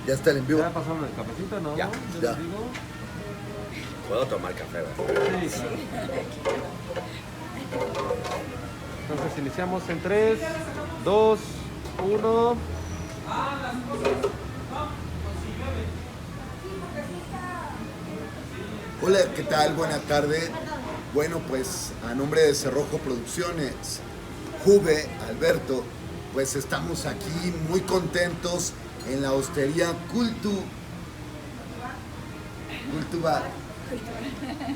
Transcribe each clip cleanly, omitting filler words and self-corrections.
Ya está el en vivo. ¿Ya pasaron el cafecito, no? Ya, Yo ya. les digo. Puedo tomar café, ¿verdad? Sí, claro. Entonces iniciamos en 3, 2, 1. Hola, ¿qué tal? Buena tarde. Bueno, pues a nombre de Cerrojo Producciones, Juve, Alberto, pues estamos aquí muy contentos en la hostería Cultubar,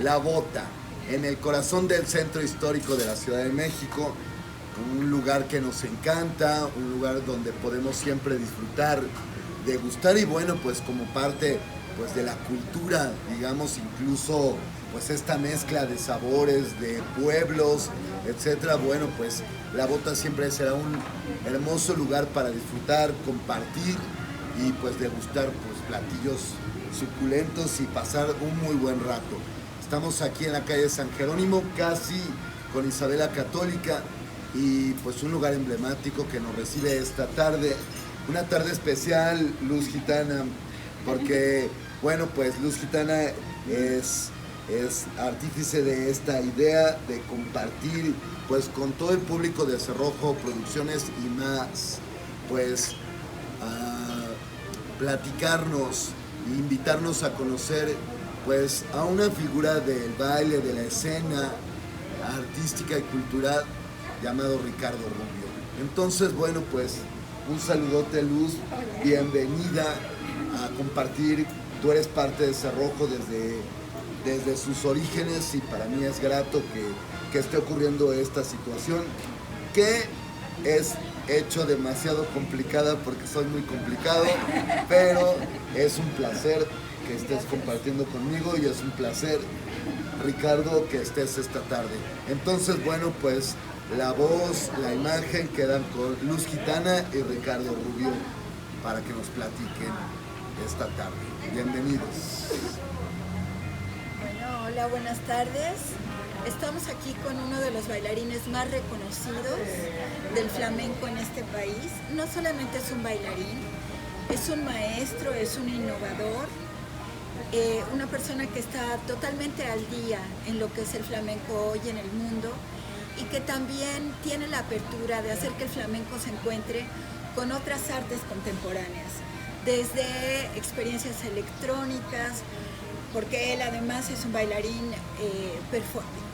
La Bota, en el corazón del centro histórico de la Ciudad de México. Un lugar que nos encanta, un lugar donde podemos siempre disfrutar, degustar y bueno, pues como parte pues de la cultura, digamos, incluso pues esta mezcla de sabores, de pueblos, etcétera. Bueno, pues La Bota siempre será un hermoso lugar para disfrutar, compartir y pues degustar pues platillos suculentos y pasar un muy buen rato. Estamos aquí en la calle San Jerónimo, casi con Isabela Católica, y pues un lugar emblemático que nos recibe esta tarde, una tarde especial, Luz Gitana, porque bueno, pues Luz Gitana es artífice de esta idea de compartir pues con todo el público de Cerrojo Producciones y más, pues platicarnos e invitarnos a conocer pues a una figura del baile, de la escena artística y cultural llamado Ricardo Rubio. Entonces, bueno, pues un saludote, Luz, bienvenida a compartir. Tú eres parte de Cerrojo desde sus orígenes y para mí es grato que esté ocurriendo esta situación que es hecho demasiado complicada porque soy muy complicado, pero es un placer que estés compartiendo conmigo y es un placer, Ricardo, que estés esta tarde. Entonces, bueno, pues la voz, la imagen quedan con Luz Gitana y Ricardo Rubio para que nos platiquen esta tarde. Bienvenidos. Bueno, hola, buenas tardes. Estamos aquí con uno de los bailarines más reconocidos del flamenco en este país. No solamente es un bailarín, es un maestro, es un innovador, una persona que está totalmente al día en lo que es el flamenco hoy en el mundo y que también tiene la apertura de hacer que el flamenco se encuentre con otras artes contemporáneas, desde experiencias electrónicas, porque él además es un bailarín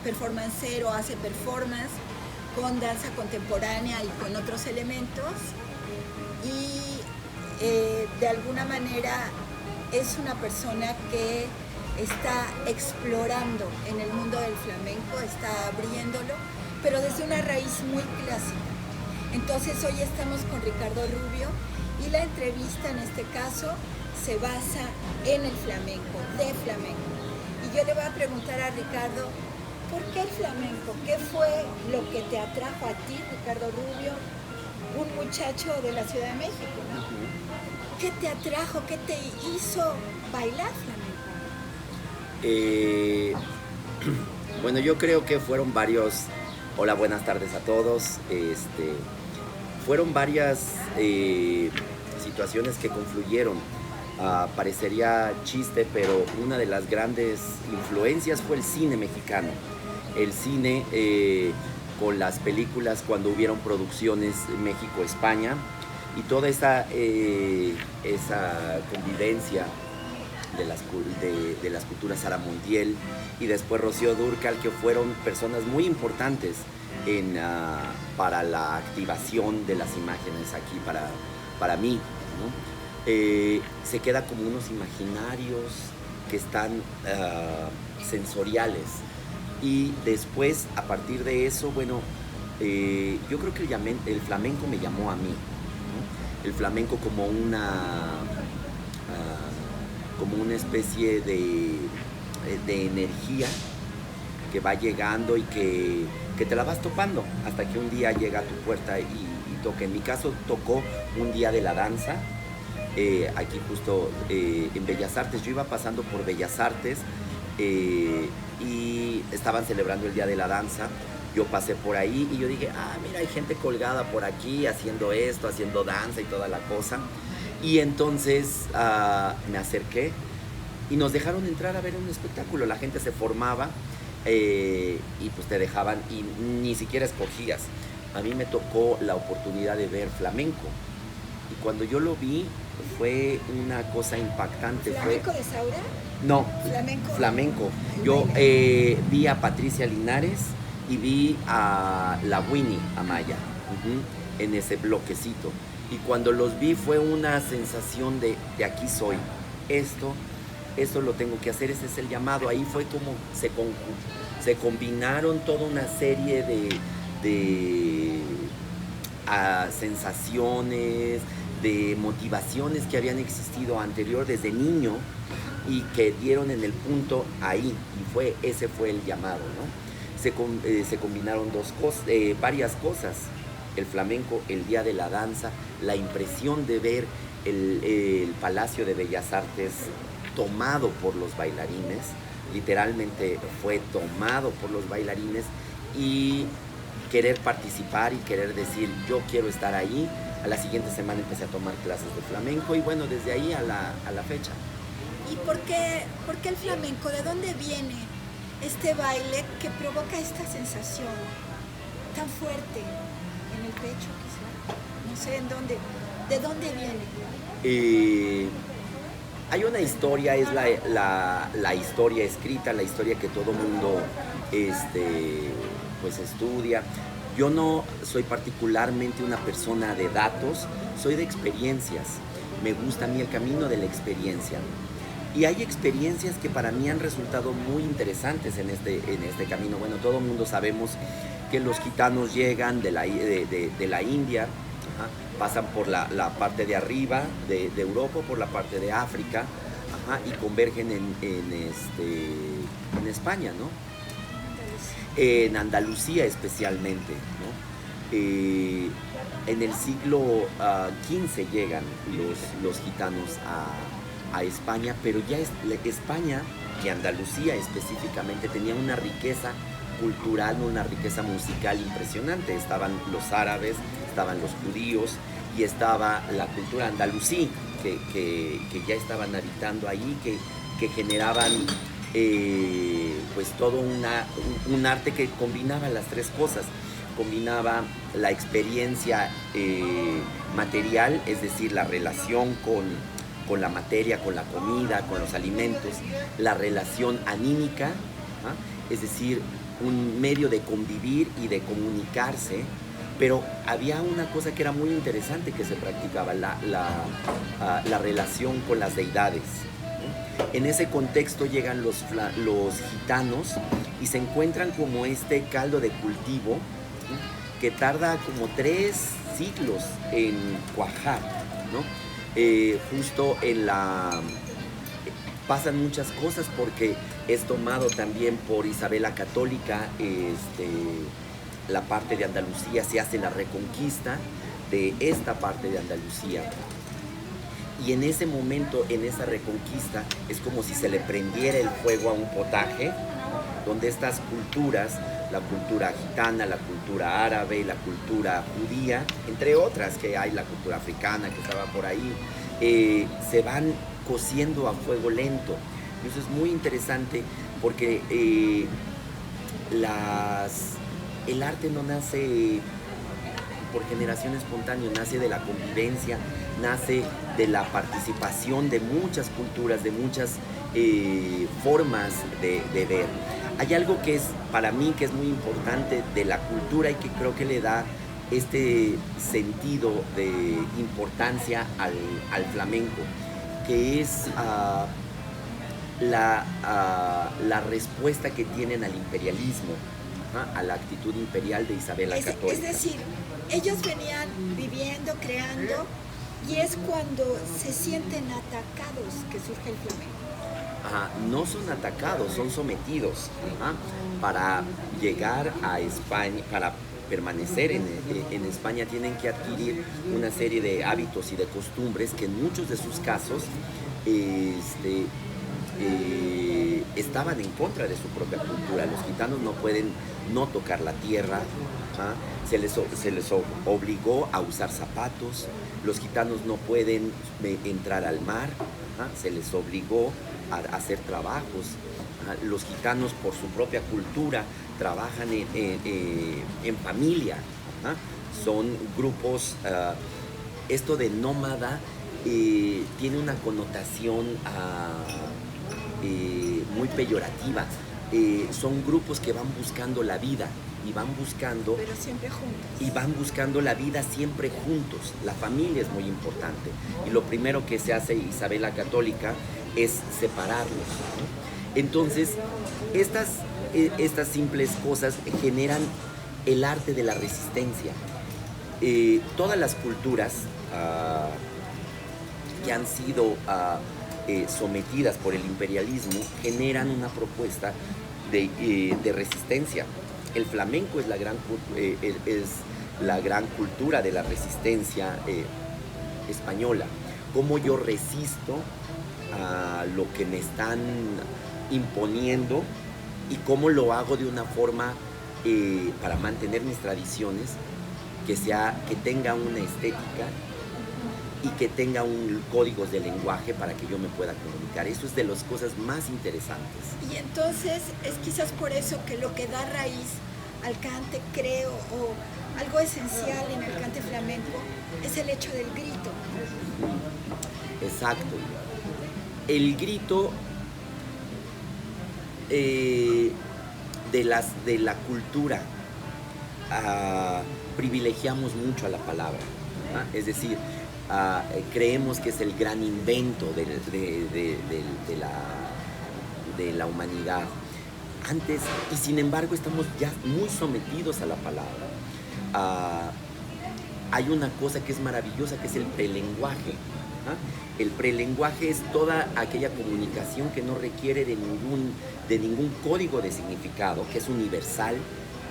performancero, hace performance con danza contemporánea y con otros elementos y de alguna manera es una persona que está explorando en el mundo del flamenco, está abriéndolo, pero desde una raíz muy clásica. Entonces hoy estamos con Ricardo Rubio y la entrevista en este caso se basa en el flamenco, de flamenco. Y yo le voy a preguntar a Ricardo, ¿por qué el flamenco? ¿Qué fue lo que te atrajo a ti, Ricardo Rubio, un muchacho de la Ciudad de México, ¿no? ¿Qué te atrajo? ¿Qué te hizo bailar flamenco? Bueno, yo creo que fueron varios. Hola, buenas tardes a todos. Fueron varias situaciones que confluyeron. Parecería chiste, pero una de las grandes influencias fue el cine mexicano. El cine con las películas cuando hubieron producciones México-España y toda esa convivencia de las culturas Sara Montiel y después Rocío Dúrcal, que fueron personas muy importantes para la activación de las imágenes aquí para mí, ¿no? Se queda como unos imaginarios que están sensoriales y después a partir de eso, bueno, yo creo que el flamenco me llamó a mí, ¿no? El flamenco como una especie de energía que va llegando y que te la vas topando hasta que un día llega a tu puerta y toca. En mi caso tocó un día de la danza, aquí justo en Bellas Artes. Yo iba pasando por Bellas Artes y estaban celebrando el Día de la Danza. Yo pasé por ahí y yo dije, mira, hay gente colgada por aquí haciendo esto, haciendo danza y toda la cosa. Y entonces me acerqué y nos dejaron entrar a ver un espectáculo. La gente se formaba y pues te dejaban y ni siquiera escogías. A mí me tocó la oportunidad de ver flamenco. Y cuando yo lo vi fue una cosa impactante. ¿Flamenco de Saura? No, Flamenco. flamenco. Yo vi a Patricia Linares y vi a la Winnie Amaya en ese bloquecito. Y cuando los vi fue una sensación de aquí soy. Esto lo tengo que hacer, ese es el llamado. Ahí fue como se combinaron toda una serie de sensaciones, de motivaciones que habían existido anterior desde niño y que dieron en el punto ahí, y ese fue el llamado, ¿no? Se combinaron varias cosas, el flamenco, el día de la danza, la impresión de ver el Palacio de Bellas Artes tomado por los bailarines, literalmente fue tomado por los bailarines, y querer participar y querer decir yo quiero estar ahí. A la siguiente semana empecé a tomar clases de flamenco y bueno, desde ahí a la fecha. ¿Y por qué el flamenco? ¿De dónde viene este baile que provoca esta sensación tan fuerte en el pecho quizá? No sé en dónde. ¿De dónde viene? Hay una historia, es la historia escrita, la historia que todo mundo pues estudia. Yo no soy particularmente una persona de datos, soy de experiencias. Me gusta a mí el camino de la experiencia. Y hay experiencias que para mí han resultado muy interesantes en este camino. Bueno, todo el mundo sabemos que los gitanos llegan de la India, pasan por la parte de arriba de Europa, por la parte de África, y convergen en España, ¿no? En Andalucía especialmente, ¿no? En el siglo XV llegan los gitanos a España, pero ya España y Andalucía específicamente tenía una riqueza cultural, una riqueza musical impresionante. Estaban los árabes, estaban los judíos y estaba la cultura andalusí que ya estaban habitando ahí, que generaban pues todo un arte que combinaba las tres cosas. Combinaba la experiencia material, es decir, la relación con la materia, con la comida, con los alimentos, la relación anímica, es decir, un medio de convivir y de comunicarse, pero había una cosa que era muy interesante que se practicaba, la relación con las deidades. En ese contexto llegan los gitanos y se encuentran como este caldo de cultivo que tarda como 3 siglos en cuajar, ¿no? Justo pasan muchas cosas porque es tomado también por Isabel la Católica, la parte de Andalucía, se hace la reconquista de esta parte de Andalucía. Y en ese momento, en esa reconquista, es como si se le prendiera el fuego a un potaje, donde estas culturas, la cultura gitana, la cultura árabe, la cultura judía, entre otras que hay, la cultura africana que estaba por ahí, se van cociendo a fuego lento. Y eso es muy interesante porque el arte no nace por generación espontánea, nace de la convivencia, nace de la participación de muchas culturas, de muchas formas de ver. Hay algo que es para mí que es muy importante de la cultura y que creo que le da este sentido de importancia al flamenco, que es la respuesta que tienen al imperialismo, a la actitud imperial de Isabel la Católica. Es decir, ellos venían viviendo, creando, y es cuando se sienten atacados que surge el flamenco. No son atacados, son sometidos. Para llegar a España, para permanecer en España, tienen que adquirir una serie de hábitos y de costumbres que en muchos de sus casos estaban en contra de su propia cultura. Los gitanos no pueden no tocar la tierra, ¿ah? Se les obligó a usar zapatos, los gitanos no pueden entrar al mar, ¿ah? Se les obligó a hacer trabajos. ¿Ah? Los gitanos por su propia cultura trabajan en familia, ¿ah? Son grupos, esto de nómada tiene una connotación muy peyorativa. Son grupos que van buscando la vida y van buscando, pero siempre juntos. Y van buscando la vida siempre juntos. La familia es muy importante. Y lo primero que se hace Isabel la Católica es separarlos, ¿no? Entonces, estas simples cosas generan el arte de la resistencia. Todas las culturas que han sido sometidas por el imperialismo generan una propuesta de resistencia. El flamenco es la gran cultura de la resistencia española. Cómo yo resisto a lo que me están imponiendo y cómo lo hago de una forma para mantener mis tradiciones, que tenga una estética y que tenga un códigos de lenguaje para que yo me pueda comunicar. Eso es de las cosas más interesantes. Y entonces es quizás por eso que lo que da raíz al cante, creo, o algo esencial en el cante flamenco, es el hecho del grito. Exacto. El grito de la cultura, privilegiamos mucho a la palabra, ¿ah? Es decir, creemos que es el gran invento de la humanidad. Antes, y sin embargo estamos ya muy sometidos a la palabra. Hay una cosa que es maravillosa, que es el prelenguaje, ¿ah? El prelenguaje es toda aquella comunicación que no requiere de ningún código de significado, que es universal.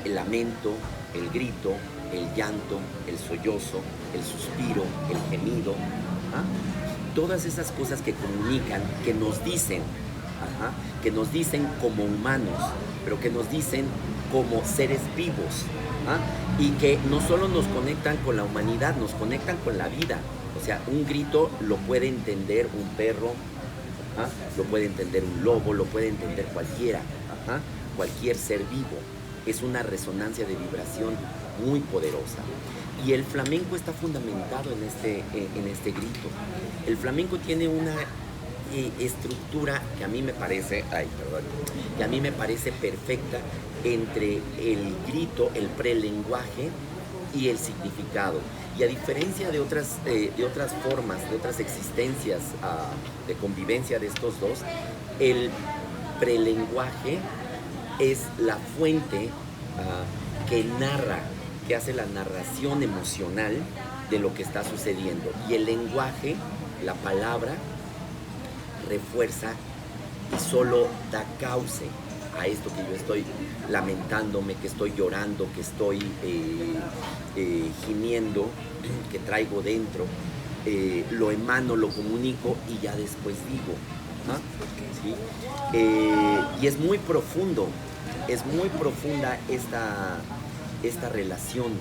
El lamento, el grito, el llanto, el sollozo, el suspiro, el gemido, ¿ah? Todas esas cosas que comunican, que nos dicen, que nos dicen como humanos, pero que nos dicen como seres vivos, ¿ah? Y que no solo nos conectan con la humanidad, nos conectan con la vida. O sea, un grito lo puede entender un perro, ¿ah? Lo puede entender un lobo, lo puede entender cualquiera, ¿ah? Cualquier ser vivo. Es una resonancia de vibración muy poderosa. Y el flamenco está fundamentado en este grito. El flamenco tiene una estructura que a mí me parece, que a mí me parece perfecta entre el grito, el prelenguaje y el significado. Y a diferencia de otras formas, de otras existencias de convivencia de estos dos, el prelenguaje es la fuente que narra, que hace la narración emocional de lo que está sucediendo. Y el lenguaje, la palabra, refuerza y solo da cauce a esto que yo estoy lamentándome, que estoy llorando, que estoy gimiendo, que traigo dentro. Lo emano, lo comunico y ya después digo. ¿Ah? ¿Sí? Y es muy profundo, es muy profunda esta relación,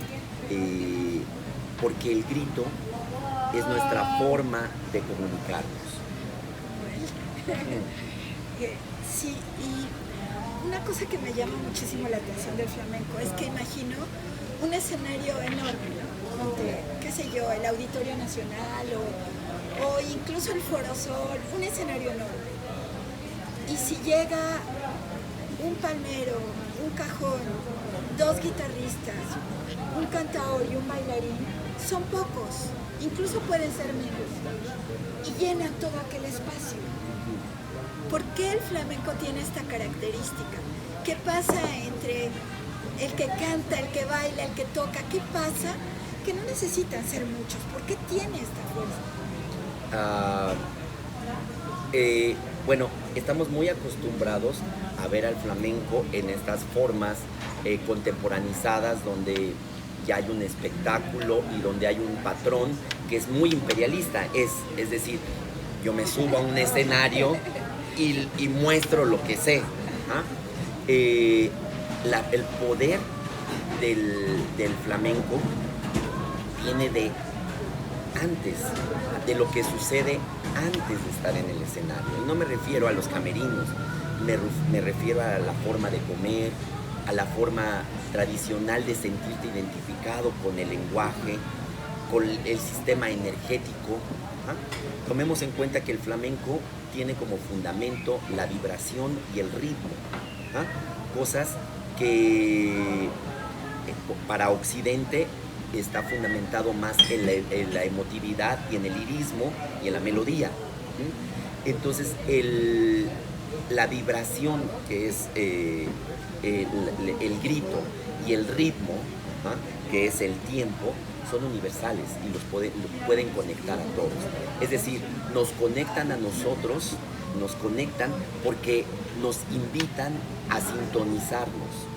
porque el grito es nuestra forma de comunicarnos. Sí, y una cosa que me llama muchísimo la atención del flamenco es que imagino un escenario enorme, qué sé yo, el Auditorio Nacional o incluso el Foro Sol, un escenario enorme. Y si llega un palmero, un cajón, dos guitarristas, un cantador y un bailarín, son pocos, incluso pueden ser menos, y llenan todo aquel espacio. ¿Por qué el flamenco tiene esta característica? ¿Qué pasa entre el que canta, el que baila, el que toca? ¿Qué pasa? Que no necesitan ser muchos. ¿Por qué tiene esta fuerza? Bueno, estamos muy acostumbrados a ver al flamenco en estas formas contemporanizadas, donde ya hay un espectáculo y donde hay un patrón que es muy imperialista. Es decir, yo me subo a un escenario y muestro lo que sé. ¿Ah? El poder del flamenco viene de antes, de lo que sucede antes de estar en el escenario. Y no me refiero a los camerinos, me refiero a la forma de comer, a la forma tradicional de sentirte identificado con el lenguaje, con el sistema energético. ¿Ah? Tomemos en cuenta que el flamenco tiene como fundamento la vibración y el ritmo. ¿Ah? Cosas que para Occidente está fundamentado más en la emotividad y en el lirismo y en la melodía. Entonces la vibración, que es el grito, y el ritmo, ¿ah? que es el tiempo, son universales y los pueden conectar a todos. Es decir, nos conectan a nosotros, nos conectan porque nos invitan a sintonizarnos.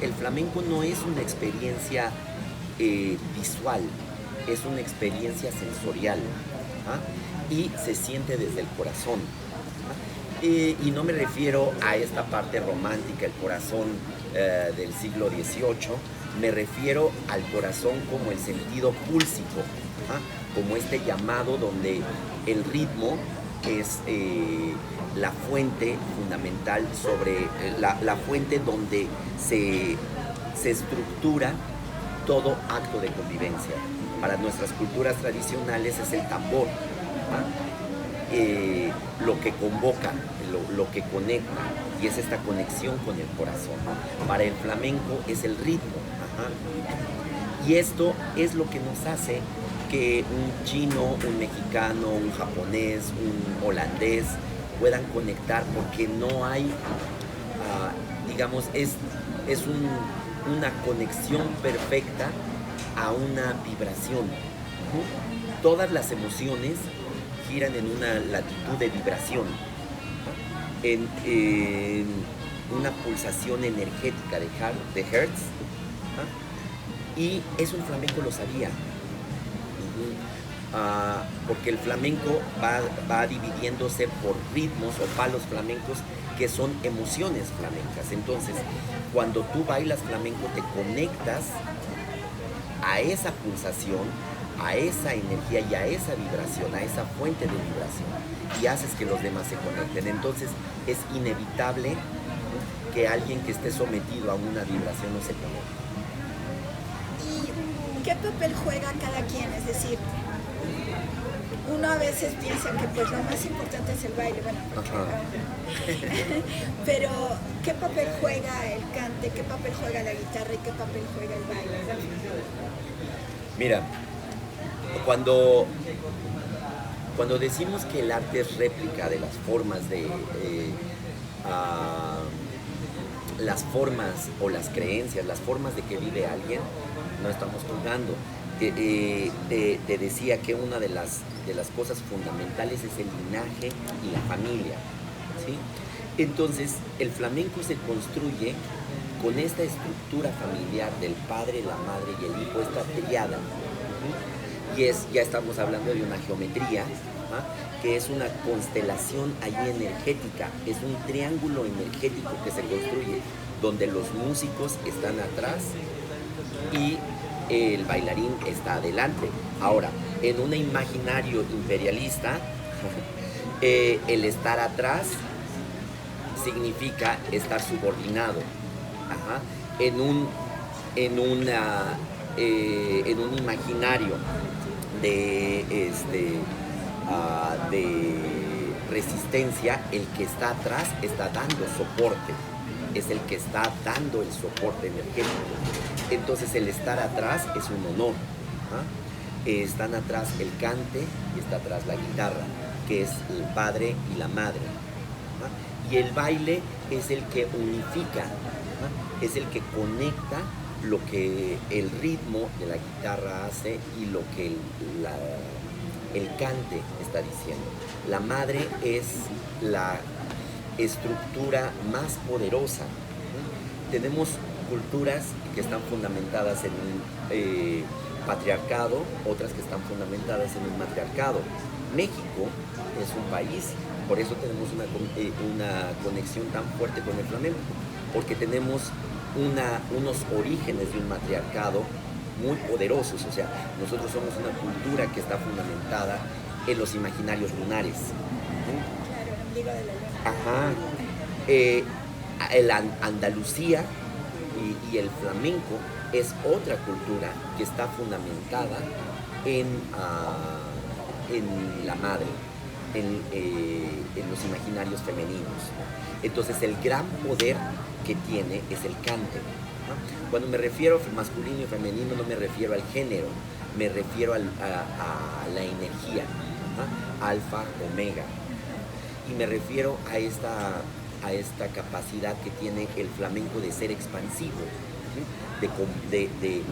El flamenco no es una experiencia visual, es una experiencia sensorial. ¿Ah? Y se siente desde el corazón. ¿Ah? Y no me refiero a esta parte romántica, el corazón del siglo XVIII, me refiero al corazón como el sentido púlsico, ¿ah? Como este llamado donde el ritmo es la fuente fundamental, la fuente donde se estructura todo acto de convivencia. Para nuestras culturas tradicionales es el tambor, ¿ah? Lo que convoca, lo que conecta, y es esta conexión con el corazón. Para el flamenco es el ritmo. Ajá. Y esto es lo que nos hace que un chino, un mexicano, un japonés, un holandés puedan conectar, porque no hay, digamos, es una conexión perfecta a una vibración. Todas las emociones giran en una latitud de vibración, en una pulsación energética de Hertz, y eso el flamenco lo sabía. Porque el flamenco va dividiéndose por ritmos o palos flamencos que son emociones flamencas. Entonces, cuando tú bailas flamenco, te conectas a esa pulsación, a esa energía y a esa vibración, a esa fuente de vibración, y haces que los demás se conecten. Entonces, es inevitable que alguien que esté sometido a una vibración no se conecte. ¿Y qué papel juega cada quien? Es decir, uno a veces piensa que pues lo más importante es el baile, bueno, pero ¿qué papel juega el cante, qué papel juega la guitarra y qué papel juega el baile? Mira, cuando decimos que el arte es réplica de las formas las formas o las creencias, las formas de que vive alguien, no estamos juzgando. Te decía que una de las cosas fundamentales es el linaje y la familia, ¿sí? Entonces, el flamenco se construye con esta estructura familiar del padre, la madre y el hijo, esta triada. Y ya estamos hablando de una geometría, ¿ah? Que es una constelación ahí energética, es un triángulo energético que se construye, donde los músicos están atrás y el bailarín está adelante. Ahora, en un imaginario imperialista, el estar atrás significa estar subordinado. Ajá. En un imaginario de resistencia, el que está atrás está dando soporte, es el que está dando el soporte energético. Entonces, el estar atrás es un honor. Están atrás el cante y está atrás la guitarra, que es el padre y la madre. Y el baile es el que unifica, es el que conecta lo que el ritmo de la guitarra hace y lo que el cante está diciendo. La madre es la estructura más poderosa. Tenemos culturas que están fundamentadas en un patriarcado, otras que están fundamentadas en un matriarcado. México es un país, por eso tenemos una conexión tan fuerte con el flamenco, porque tenemos unos orígenes de un matriarcado muy poderosos. O sea, nosotros somos una cultura que está fundamentada en los imaginarios lunares. Claro, el ombligo de la luna. Andalucía y el flamenco es otra cultura que está fundamentada en la madre, en los imaginarios femeninos. Entonces el gran poder que tiene es el cante, ¿no? Cuando me refiero a masculino y femenino, no me refiero al género, me refiero a la energía, ¿no? Alfa, omega. Y me refiero a esta capacidad que tiene el flamenco de ser expansivo, ¿sí? de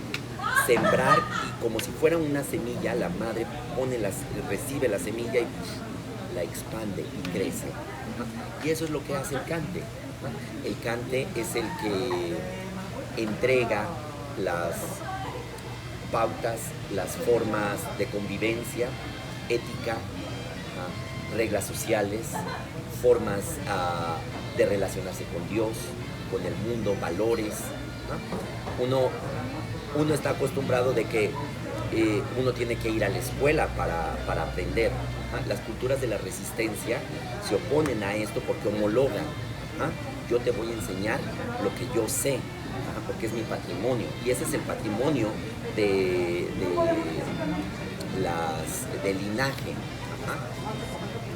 sembrar, y como si fuera una semilla, la madre recibe la semilla y la expande y crece, ¿no? Y eso es lo que hace el cante, ¿no? El cante es el que entrega las pautas, las formas de convivencia, ética, reglas sociales, formas de relacionarse con Dios, con el mundo, valores, ¿no? Uno está acostumbrado de que uno tiene que ir a la escuela para aprender, ¿no? Las culturas de la resistencia se oponen a esto porque homologan, ¿no? Yo te voy a enseñar lo que yo sé, ¿no? Porque es mi patrimonio, y ese es el patrimonio del linaje, ¿no?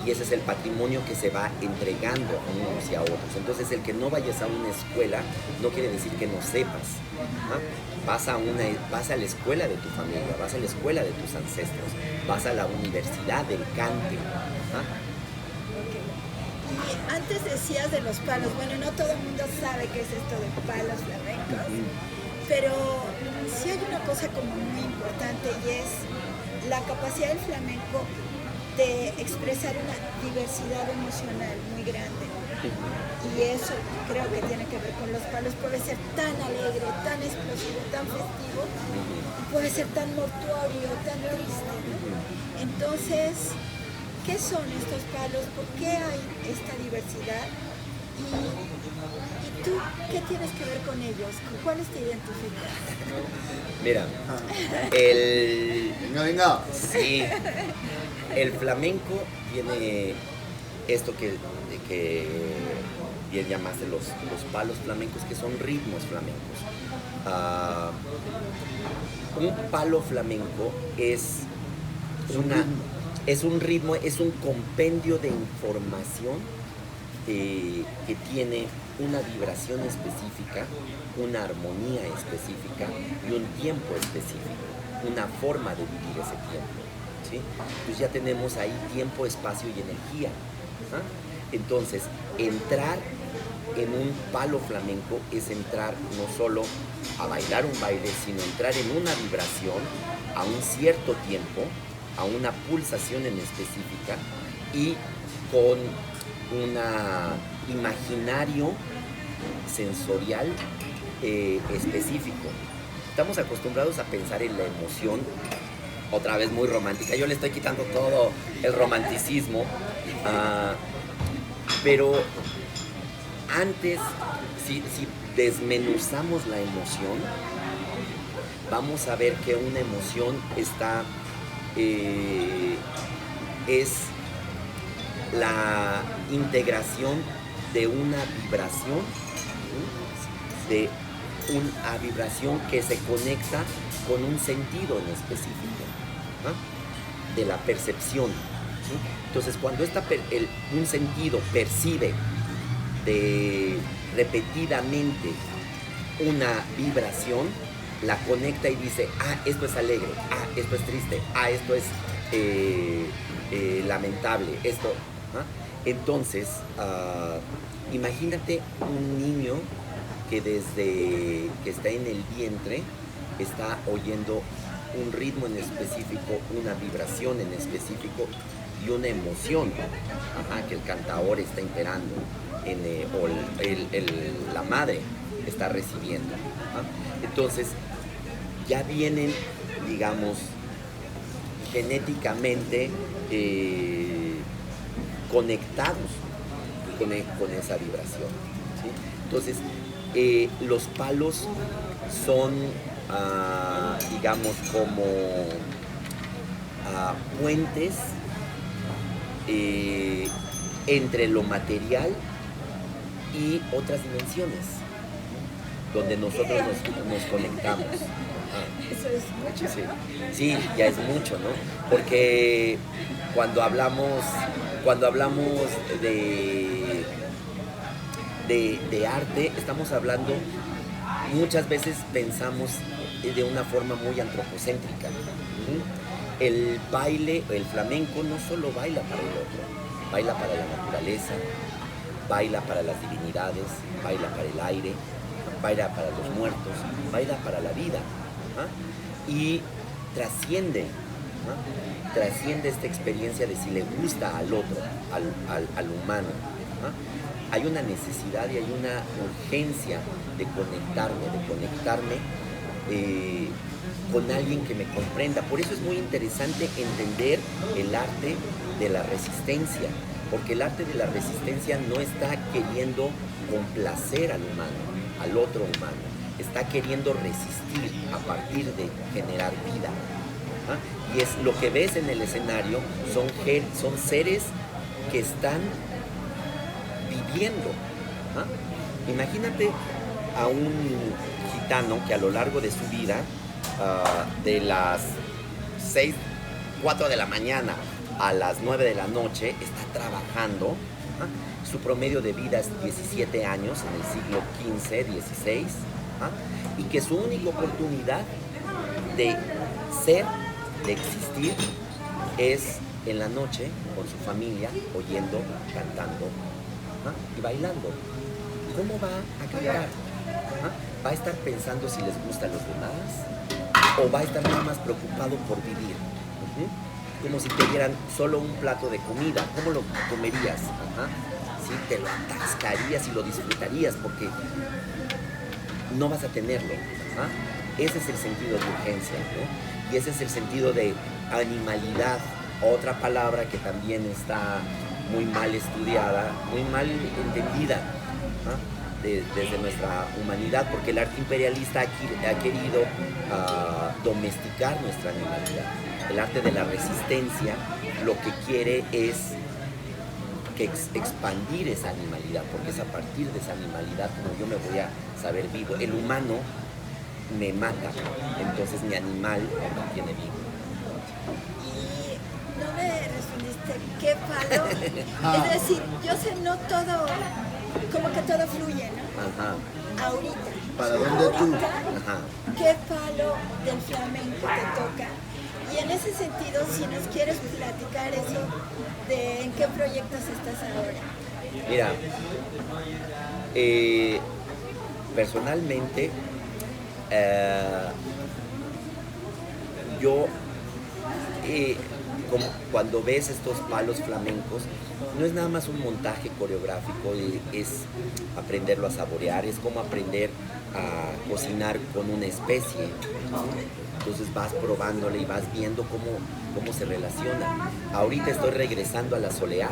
Y ese es el patrimonio que se va entregando a unos y a otros. Entonces, el que no vayas a una escuela no quiere decir que no sepas, ¿no? Vas a la escuela de tu familia, vas a la escuela de tus ancestros, vas a la universidad del cante, ¿no? Y antes decías de los palos. Bueno, no todo el mundo sabe qué es esto de palos flamencos, pero sí hay una cosa como muy importante, y es la capacidad del flamenco de expresar una diversidad emocional muy grande. Y eso creo que tiene que ver con los palos. Puede ser tan alegre, tan explosivo, tan festivo, puede ser tan mortuorio, tan triste, ¿no? Entonces, ¿qué son estos palos? ¿Por qué hay esta diversidad? ¿Y tú qué tienes que ver con ellos? ¿Con cuáles te identificas? Mira, Venga. Sí, el flamenco tiene esto que bien llamaste los palos flamencos, que son ritmos flamencos. Un palo flamenco es un ritmo, es un compendio de información que tiene una vibración específica, una armonía específica y un tiempo específico, una forma de vivir ese tiempo, ¿sí? Pues ya tenemos ahí tiempo, espacio y energía, ¿ah? Entonces, entrar en un palo flamenco es entrar no solo a bailar un baile, sino entrar en una vibración a un cierto tiempo, a una pulsación en específica y con un imaginario sensorial específico. Estamos acostumbrados a pensar en la emoción, otra vez muy romántica. Yo le estoy quitando todo el romanticismo, pero antes, si desmenuzamos la emoción, vamos a ver que una emoción es la integración de una vibración, de una vibración que se conecta con un sentido en específico, ¿no? De la percepción, ¿sí? Entonces, cuando un sentido percibe repetidamente una vibración, la conecta y dice, esto es alegre, esto es triste, esto es lamentable, esto, ¿no? Entonces, imagínate un niño que desde que está en el vientre está oyendo un ritmo en específico, una vibración en específico y una emoción, que el cantaor está imperando o la madre está recibiendo, ¿no? Entonces ya vienen, digamos, genéticamente conectados con esa vibración, ¿sí? Entonces, los palos son, digamos, como puentes entre lo material y otras dimensiones, donde nosotros nos conectamos. Eso es mucho, Sí, ¿no? sí, ya es mucho, ¿no? Porque cuando hablamos de arte, estamos hablando, muchas veces pensamos de una forma muy antropocéntrica. El baile, el flamenco no solo baila para el otro, baila para la naturaleza, baila para las divinidades, baila para el aire, baila para los muertos, baila para la vida, y trasciende esta experiencia de si le gusta al otro, al humano. Hay una necesidad y hay una urgencia de conectarme con alguien que me comprenda. Por eso es muy interesante entender el arte de la resistencia, porque el arte de la resistencia no está queriendo complacer al humano, al otro humano, está queriendo resistir a partir de generar vida. Y es lo que ves en el escenario, son seres que están viviendo. Imagínate a un gitano que a lo largo de su vida, de las 4 de la mañana a las 9 de la noche, está trabajando. Su promedio de vida es 17 años en el siglo XV, XVI, y que su única oportunidad de ser, de existir, es en la noche con su familia, oyendo, cantando y bailando. ¿Cómo va a cantar? ¿Va a estar pensando si les gusta a los demás? ¿O va a estar nada más preocupado por vivir? Como si te dieran solo un plato de comida. ¿Cómo lo comerías? Sí, te lo atascarías y lo disfrutarías porque no vas a tenerlo. Ese es el sentido de urgencia, ¿no? Y ese es el sentido de animalidad, otra palabra que también está muy mal estudiada, muy mal entendida, desde nuestra humanidad, porque el arte imperialista ha querido domesticar nuestra animalidad. El arte de la resistencia lo que quiere es expandir esa animalidad, porque es a partir de esa animalidad como yo me voy a saber vivo. El humano me mata, entonces mi animal me mantiene vivo. Y no me respondiste qué palo. Es decir, yo sé, no todo, como que todo fluye, ¿no? Ahorita. ¿Para dónde tú? ¿Qué palo del flamenco te toca? Y en ese sentido, si nos quieres platicar eso, de en qué proyectos estás ahora. Mira, personalmente, yo, como cuando ves estos palos flamencos, no es nada más un montaje coreográfico, es aprenderlo a saborear, es como aprender a cocinar con una especie, ¿no? Entonces vas probándole y vas viendo cómo se relaciona. Ahorita estoy regresando a la soleá.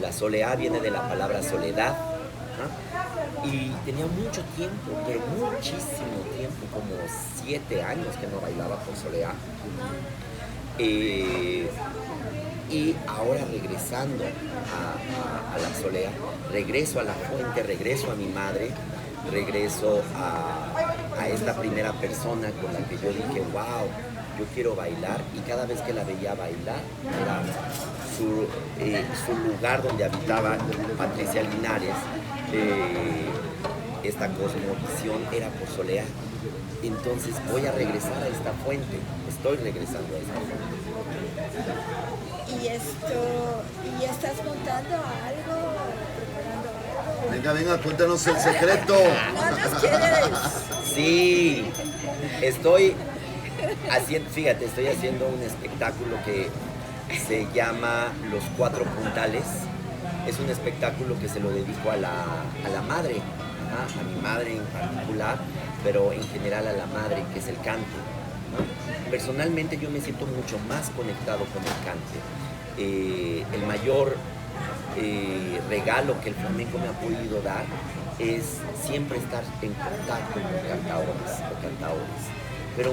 La soleá viene de la palabra soledad. Y tenía mucho tiempo, pero muchísimo tiempo, como 7 años que no bailaba con soleá. Y ahora regresando a la soleá, regreso a la fuente, regreso a mi madre, regreso a esta primera persona con la que yo dije, wow, yo quiero bailar, y cada vez que la veía bailar era su lugar donde habitaba Patricia Linares. Esta cosmovisión era por soleá. Entonces voy a regresar a esta fuente, estoy regresando a esta fuente. ¿Y estás montando algo? ¿Preparando algo? Venga, cuéntanos el secreto. No nos quieres. Sí, estoy haciendo un espectáculo que se llama Los Cuatro Puntales. Es un espectáculo que se lo dedico a la madre, a mi madre en particular, pero en general a la madre, que es el canto, ¿no? Personalmente yo me siento mucho más conectado con el cante. El mayor regalo que el flamenco me ha podido dar es siempre estar en contacto con cantadoras o cantadores, pero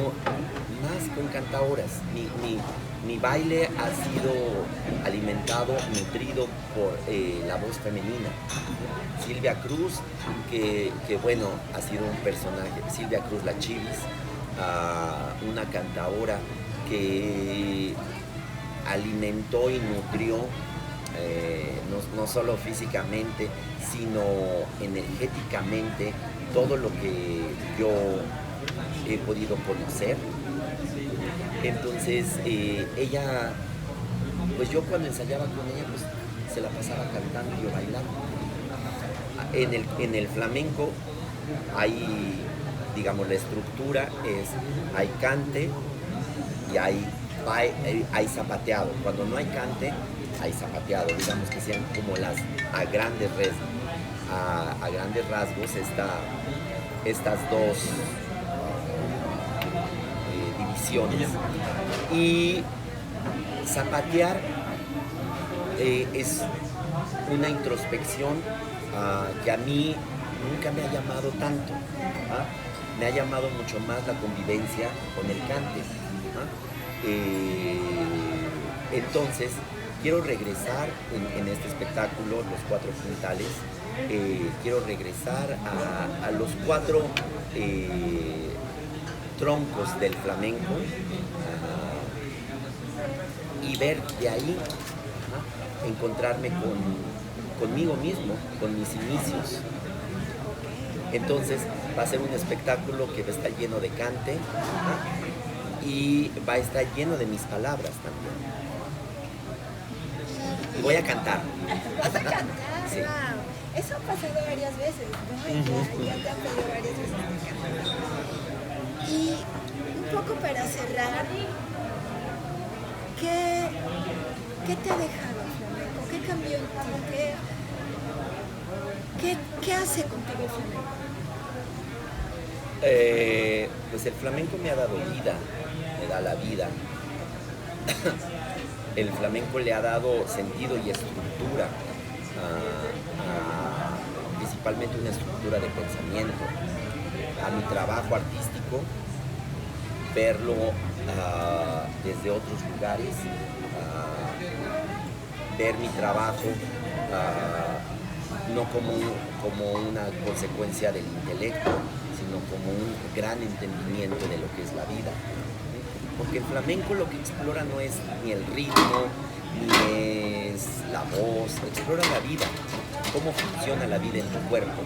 más con cantadoras. Mi baile ha sido alimentado, nutrido por la voz femenina. Silvia Cruz, que bueno, ha sido un personaje, Silvia Cruz La Chivis, una cantadora que alimentó y nutrió no solo físicamente, sino energéticamente todo lo que yo he podido conocer. Entonces ella, pues yo cuando ensayaba con ella, pues se la pasaba cantando y yo bailando. En el flamenco hay, digamos, la estructura es, hay cante y hay zapateado. Cuando no hay cante, hay zapateado, digamos que sean como a grandes rasgos estas dos divisiones. Y zapatear es una introspección que a mí nunca me ha llamado tanto. Me ha llamado mucho más la convivencia con el cante. Entonces, quiero regresar en este espectáculo, Los Cuatro Puntales, quiero regresar a los cuatro troncos del flamenco y ver de ahí, encontrarme conmigo mismo, con mis inicios. Entonces va a ser un espectáculo que va a estar lleno de cante y va a estar lleno de mis palabras también. Y voy a cantar. ¿Vas a cantar? Sí. Wow. Eso ha pasado varias veces, ¿no? Ya te han pedido varias veces que cantes. Y un poco para cerrar, ¿qué te ha dejado el flamenco? ¿Qué cambió en ti? ¿Qué hace contigo el flamenco? Pues el flamenco me ha dado vida, me da la vida. El flamenco le ha dado sentido y estructura, principalmente una estructura de pensamiento a mi trabajo artístico, verlo desde otros lugares, ver mi trabajo no como una consecuencia del intelecto, sino como un gran entendimiento de lo que es la vida. Porque el flamenco lo que explora no es ni el ritmo, ni es la voz, explora la vida, cómo funciona la vida en tu cuerpo.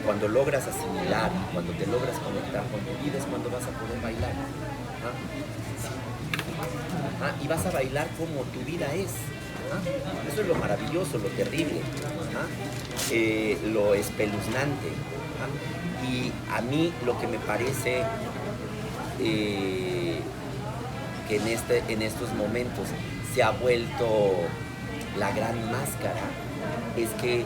Cuando logras asimilar, cuando te logras conectar con tu vida es cuando vas a poder bailar. Y vas a bailar como tu vida es. Eso es lo maravilloso, lo terrible, lo espeluznante. Y a mí lo que me parece que en estos momentos se ha vuelto la gran máscara es que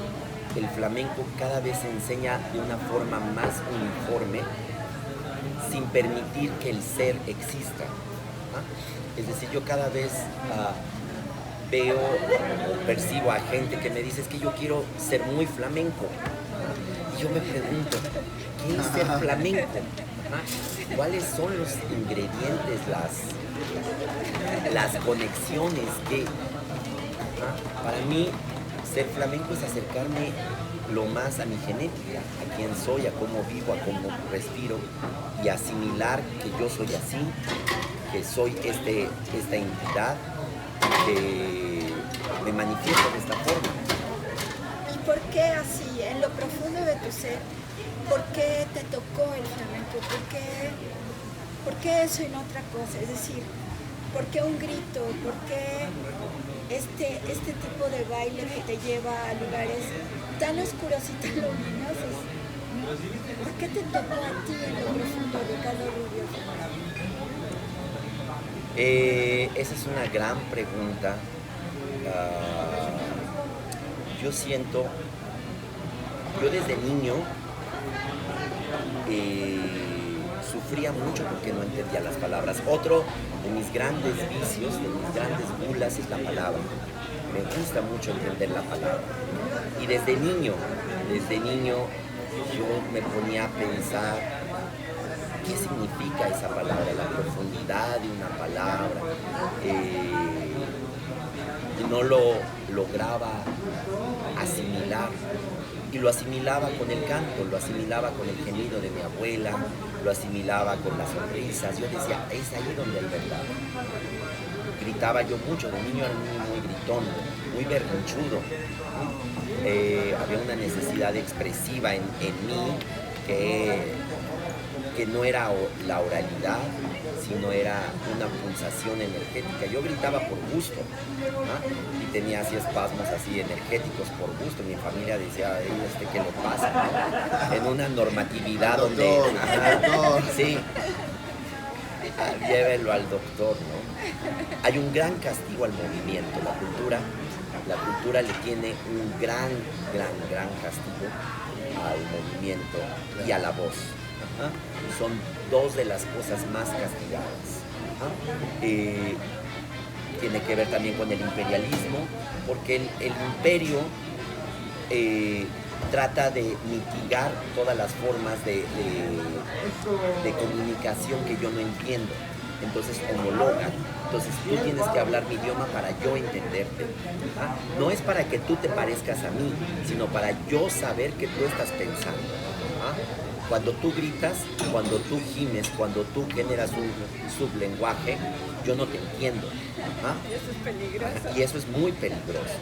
el flamenco cada vez se enseña de una forma más uniforme sin permitir que el ser exista. Es decir, yo cada vez veo o percibo a gente que me dice es que yo quiero ser muy flamenco. Y yo me pregunto, ¿qué es ser flamenco? ¿Cuáles son los ingredientes, las conexiones que para mí ser flamenco es acercarme lo más a mi genética, a quién soy, a cómo vivo, a cómo respiro y asimilar que yo soy así, que soy esta entidad que me manifiesta de esta forma. ¿Y por qué así, en lo profundo de tu ser? ¿Por qué te tocó el flamenco? ¿Por qué eso y no otra cosa? Es decir, ¿por qué un grito? ¿Por qué este tipo de baile que te lleva a lugares tan oscuros y tan luminosos? ¿Por qué te tocó a ti en lo profundo, Ricardo Rubio? Esa es una gran pregunta. Yo siento, yo desde niño sufría mucho porque no entendía las palabras. Otro de mis grandes vicios, de mis grandes bulas es la palabra. Me gusta mucho entender la palabra. Y desde niño yo me ponía a pensar qué significa esa palabra, la profundidad de una palabra. Y no lo lograba asimilar. Y lo asimilaba con el canto, lo asimilaba con el gemido de mi abuela, lo asimilaba con las sonrisas. Yo decía, es ahí donde hay verdad. Gritaba yo mucho, de niño era un niño muy gritón, muy berrinchudo. Había una necesidad expresiva en mí que no era la oralidad, sino era una pulsación energética. Yo gritaba por gusto, ¿no? Y tenía así espasmos así energéticos por gusto. Mi familia decía, ¿qué le pasa? ¿No? En una normatividad donde... Sí, llévelo al doctor, ¿no? Hay un gran castigo al movimiento. La cultura le tiene un gran castigo al movimiento y a la voz. Son dos de las cosas más castigadas. Tiene que ver también con el imperialismo, porque el imperio trata de mitigar todas las formas de comunicación que yo no entiendo. Entonces homologan. Entonces tú tienes que hablar mi idioma para yo entenderte. No es para que tú te parezcas a mí, sino para yo saber que tú estás pensando. Cuando tú gritas, cuando tú gimes, cuando tú generas un sublenguaje, yo no te entiendo. Y eso es peligroso. Y eso es muy peligroso.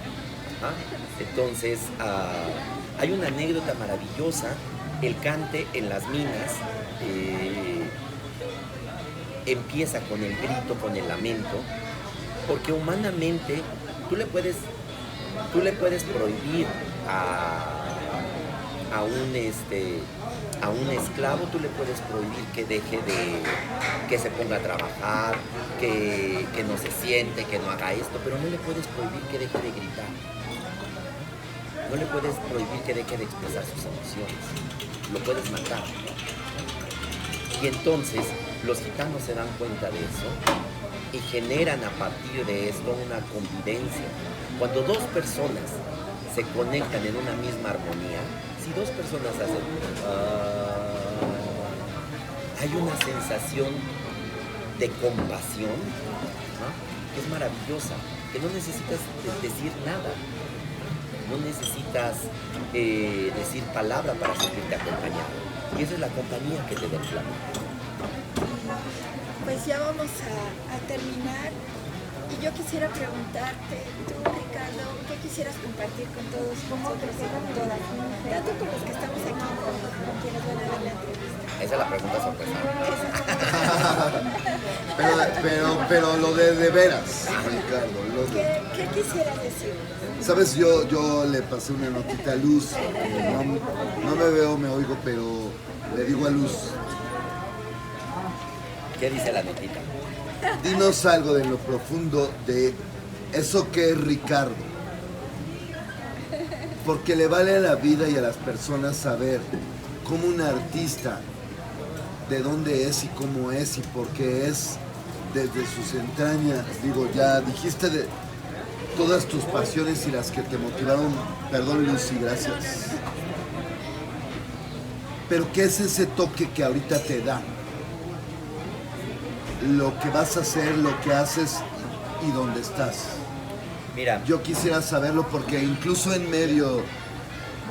Entonces, hay una anécdota maravillosa. El cante en las minas empieza con el grito, con el lamento, porque humanamente tú le puedes prohibir a un esclavo, tú le puedes prohibir que se ponga a trabajar, que no se siente, que no haga esto, pero no le puedes prohibir que deje de gritar. No le puedes prohibir que deje de expresar sus emociones. Lo puedes matar. Y entonces los gitanos se dan cuenta de eso y generan a partir de esto una convivencia. Cuando dos personas se conectan en una misma armonía, si dos personas hacen hay una sensación de compasión, que es maravillosa, que no necesitas decir nada, no necesitas decir palabra para sentirte acompañado, y esa es la compañía que te da el flamenco. Pues ya vamos a terminar. Y yo quisiera preguntarte, tú, Ricardo, ¿qué quisieras compartir con todos nosotros y con todas? Tanto con los que estamos aquí, con quienes van a ver la entrevista. Esa es la pregunta sorpresa. pero lo de veras, Ricardo. ¿Qué quisieras decir? Sabes, yo le pasé una notita a Luz, no me veo, me oigo, pero le digo a Luz. ¿Qué dice la notita? Dinos algo de lo profundo de eso que es Ricardo. Porque le vale a la vida y a las personas saber cómo un artista, de dónde es y cómo es y por qué es desde sus entrañas. Digo, ya dijiste de todas tus pasiones y las que te motivaron. Perdón, Lucy, gracias. Pero ¿qué es ese toque que ahorita te da? Lo que vas a hacer, lo que haces y dónde estás. Mira, Yo quisiera saberlo porque incluso en medio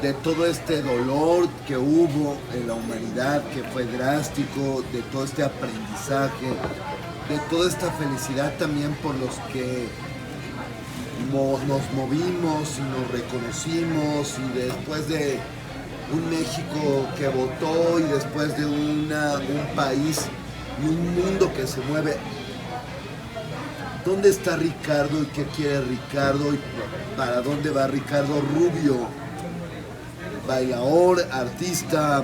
de todo este dolor que hubo en la humanidad, que fue drástico, de todo este aprendizaje, de toda esta felicidad también por los que nos movimos y nos reconocimos, y después de un México que votó y después de un país y un mundo que se mueve. ¿Dónde está Ricardo y qué quiere Ricardo y para dónde va Ricardo Rubio? Bailador, artista,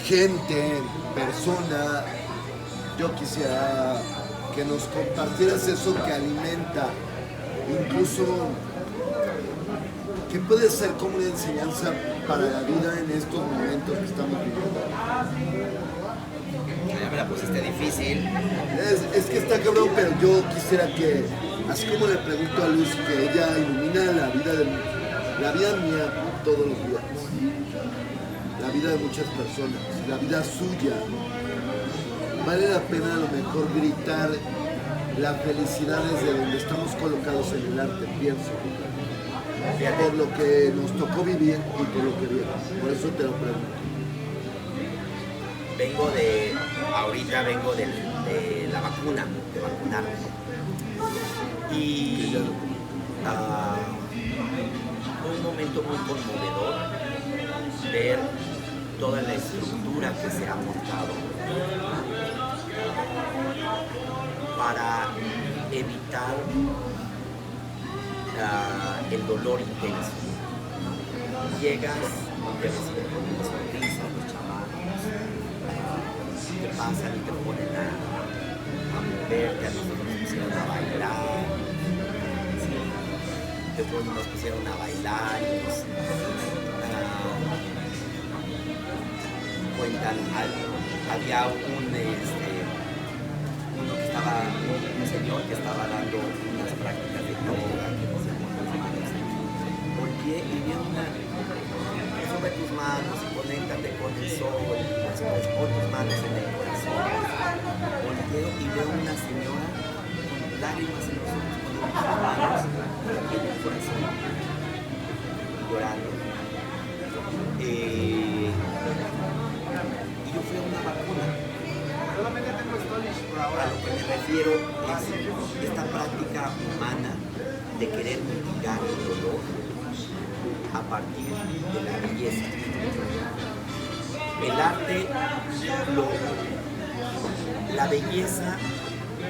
gente, persona. Yo quisiera que nos compartieras eso que alimenta, incluso que puede ser como una enseñanza para la vida en estos momentos que estamos viviendo. me la pusiste difícil. Es que está cabrón, pero yo quisiera que, así como le pregunto a Lucy, que ella ilumina la vida mía todos los días, la vida de muchas personas, la vida suya. Vale la pena a lo mejor gritar la felicidad desde donde estamos colocados en el arte, pienso. Por lo que nos tocó vivir y por lo que viene. Por eso te lo pregunto. Ahorita vengo de la vacuna, de vacunarme. Y fue un momento muy conmovedor ver toda la estructura que se ha montado para evitar el dolor intenso. Llegas, te reciben con una sonrisa los chamacos, te pasan y te ponen a moverte, a nosotros nos pusieron a bailar, ¿sí? Después nos pusieron a bailar y nos cuentan algo. Había un señor que estaba dando unas prácticas de yoga, que nos volteé y vi sube tus manos y conéctate con el sol, después pon tus manos en el corazón. Volteo y veo una señora con lágrimas en los ojos, poniendo sus manos en el corazón, llorando. Y yo fui a una vacuna. A lo que me refiero es esta práctica humana de querer mitigar el dolor a partir de la belleza. El arte, la belleza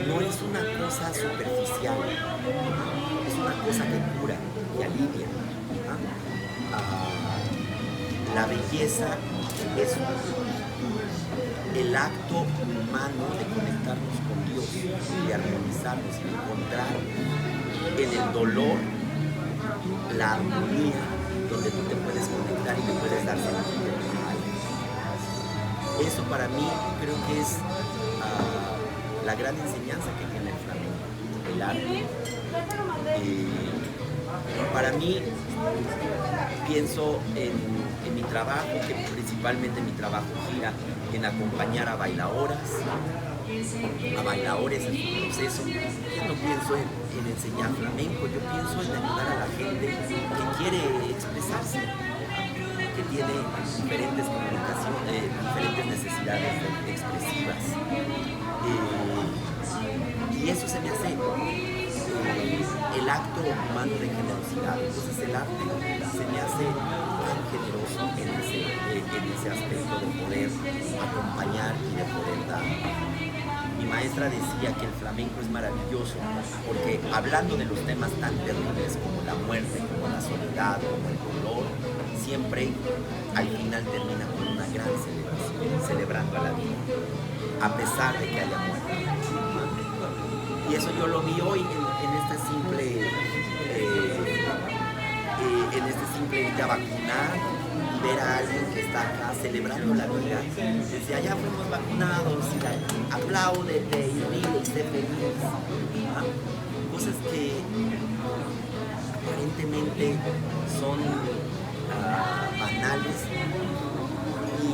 no es una cosa superficial, es una cosa que cura, que alivia. La belleza es el acto humano de conectarnos con Dios, de armonizarnos y encontrar en el dolor la armonía donde tú te puedes conectar y te puedes dar sentido normal. Eso para mí creo que es la gran enseñanza que tiene el flamenco, el arte. Para mí, pienso en mi trabajo, que principalmente mi trabajo gira en acompañar a bailadoras, a bailadores en su proceso. Yo no pienso en enseñar flamenco, yo pienso en ayudar a la gente que quiere expresarse, que tiene diferentes comunicaciones, diferentes necesidades expresivas. Y eso se me hace el acto humano de generosidad. Entonces el arte se me hace tan generoso en ese aspecto de poder acompañar y de poder dar. Mi maestra decía que el flamenco es maravilloso porque hablando de los temas tan terribles como la muerte, como la soledad, como el dolor, siempre al final termina con una gran celebración, celebrando a la vida, a pesar de que haya muerte. Y eso yo lo vi hoy en este simple ir a vacunar y ver a alguien que está acá celebrando la vida. Desde allá fuimos vacunados y apláudete y ríe y sé feliz. Cosas que aparentemente son banales y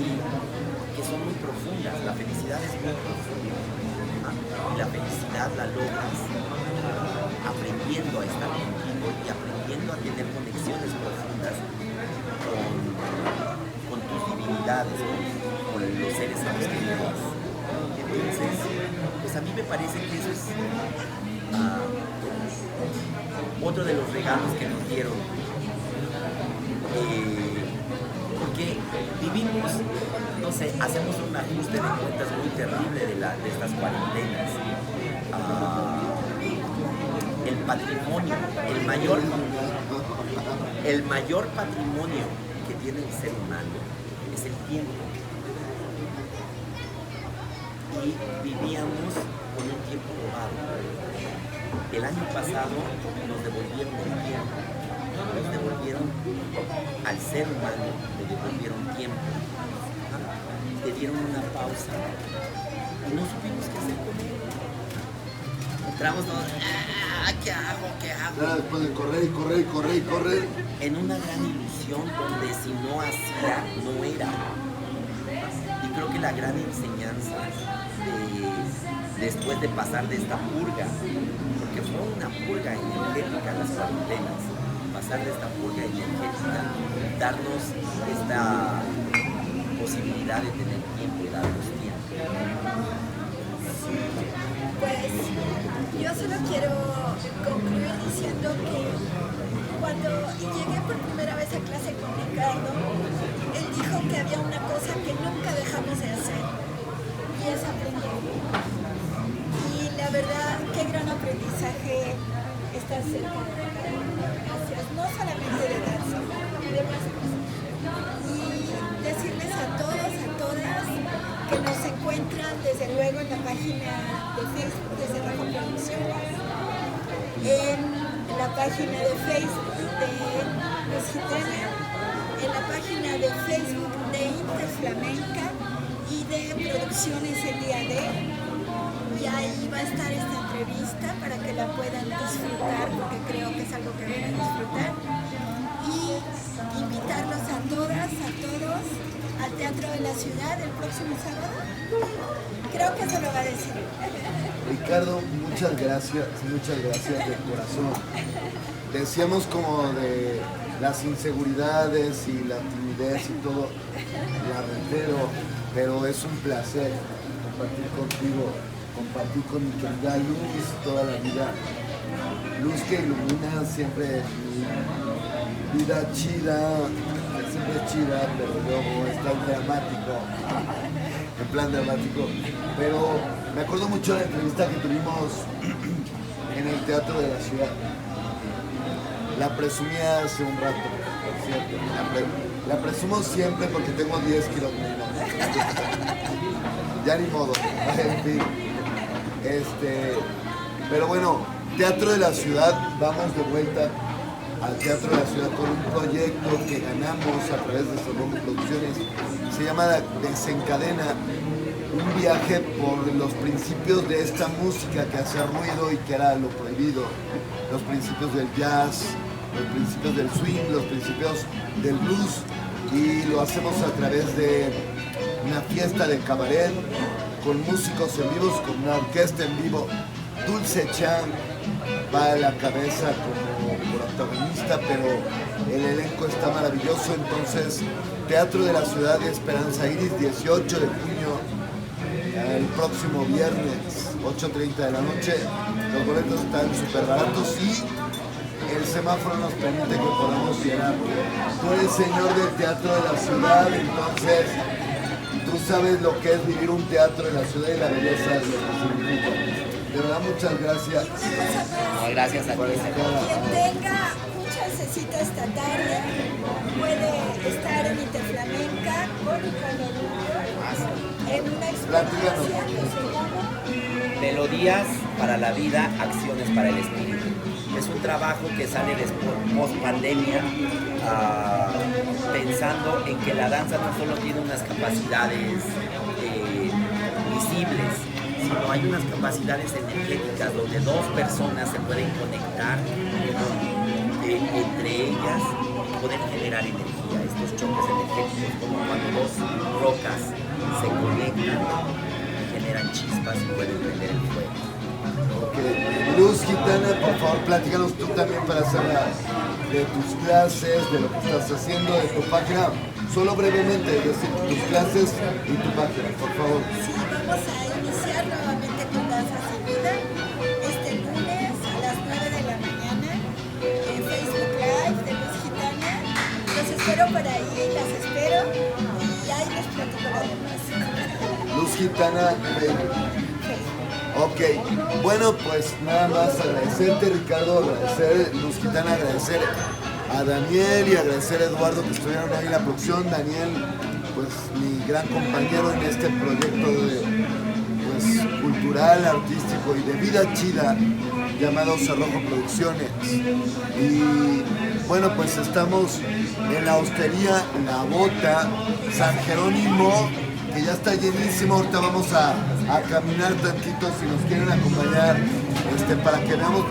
que son muy profundas. La felicidad es muy profunda. Y la felicidad la logras aprendiendo a estar contigo y aprendiendo a tener conexiones profundas con tus divinidades, con los seres a los que vives. Entonces, pues a mí me parece que eso es otro de los regalos que nos dieron. Porque vivimos, no sé, hacemos un ajuste de cuentas muy terrible de estas cuarentenas. El patrimonio, el mayor patrimonio que tiene el ser humano es el tiempo. Y vivíamos con un tiempo robado. El año pasado nos devolvieron el tiempo. Nos devolvieron al ser humano, le devolvieron tiempo, le dieron una pausa y no supimos qué hacer con él. Entramos todos, ¿qué hago? Nada, después de correr. En una gran ilusión donde si no hacía, no era. Y creo que la gran enseñanza después de pasar de esta purga, porque fue una purga energética las cuarentenas, pasar de esta purga energética, darnos esta posibilidad de tener tiempo y darnos tiempo. Pues yo solo quiero concluir diciendo que cuando llegué por primera vez a clase con Ricardo, él dijo que había una cosa que nunca dejamos de hacer y es aprender. Y la verdad, qué gran aprendizaje estar cerca de Ricardo. Gracias, no solamente de danza, de más cosas. Y decirles a todos, a todas, que nos encuentran desde luego en la página de Facebook de Cerrojo Producciones, en la página de Facebook de Luz Gitana, en la página de Facebook de Interflamenca y de Producciones El Día de, y ahí va a estar esta entrevista para que la puedan disfrutar, porque creo que es algo que van a disfrutar, y invitarlos a todas, a todos al Teatro de la Ciudad el próximo sábado. Creo que eso lo va a decir. Ricardo, muchas gracias de corazón. Decíamos como de las inseguridades y la timidez y todo, la reitero, pero es un placer compartir contigo, compartir con mi querida Luz toda la vida. Luz que ilumina siempre mi vida chida, que siempre es chida, pero luego es tan dramático, en plan dramático. Pero me acuerdo mucho de la entrevista que tuvimos en el Teatro de la Ciudad. La presumía hace un rato, por cierto. La presumo siempre porque tengo 10 kilos menos. Ya ni modo, en fin. Pero bueno, Teatro de la Ciudad, vamos de vuelta al Teatro de la Ciudad con un proyecto que ganamos a través de Cerrojo Producciones. Se llama Desencadena, un viaje por los principios de esta música que hacía ruido y que era lo prohibido, los principios del jazz, los principios del swing, los principios del blues, y lo hacemos a través de una fiesta de cabaret con músicos en vivos, con una orquesta en vivo. Dulce Chan va a la cabeza como protagonista, pero el elenco está maravilloso. Entonces, Teatro de la Ciudad de Esperanza Iris, 18 de junio, el próximo viernes, 8:30 de la noche. Los boletos están súper baratos y el semáforo nos permite que podamos llenar. Tú eres señor del Teatro de la Ciudad, entonces tú sabes lo que es vivir un teatro en la ciudad y la belleza de lo que significa. De verdad, muchas gracias. No, gracias a ti. Quien tenga un chancecito esta tarde puede estar en Interflamenca con Ricardo Rubio en una experiencia que se llama Melodías para la vida, acciones para el espíritu. Es un trabajo que sale después, post pandemia, pensando en que la danza no solo tiene unas capacidades visibles, sino hay unas capacidades energéticas donde dos personas se pueden conectar entre ellas y poder generar energía. Estos choques energéticos, como cuando dos rocas se conectan y generan chispas y pueden prender el fuego. Okay. Luz Gitana, por favor, platícanos tú también para hacer de tus clases, de lo que estás haciendo, de tu página. Solo brevemente, es decir, tus clases y tu página, por favor. Sí, vamos a iniciar nuevamente con Danza Sin Vida este lunes a las 9 de la mañana en Facebook Live de Luz Gitana. Los espero por ahí, las espero y ahí les platico lo demás. Luz Gitana, ok, bueno, pues nada más agradecerte, Ricardo, agradecer Luz Gitana, agradecer a Daniel y agradecer a Eduardo que estuvieron ahí en la producción. Daniel, pues mi gran compañero en este proyecto cultural, artístico y de vida chida llamado Cerrojo Producciones. Y bueno, pues estamos en la hostería La Bota, San Jerónimo, que ya está llenísimo. Ahorita vamos a a caminar tantito si nos quieren acompañar para que veamos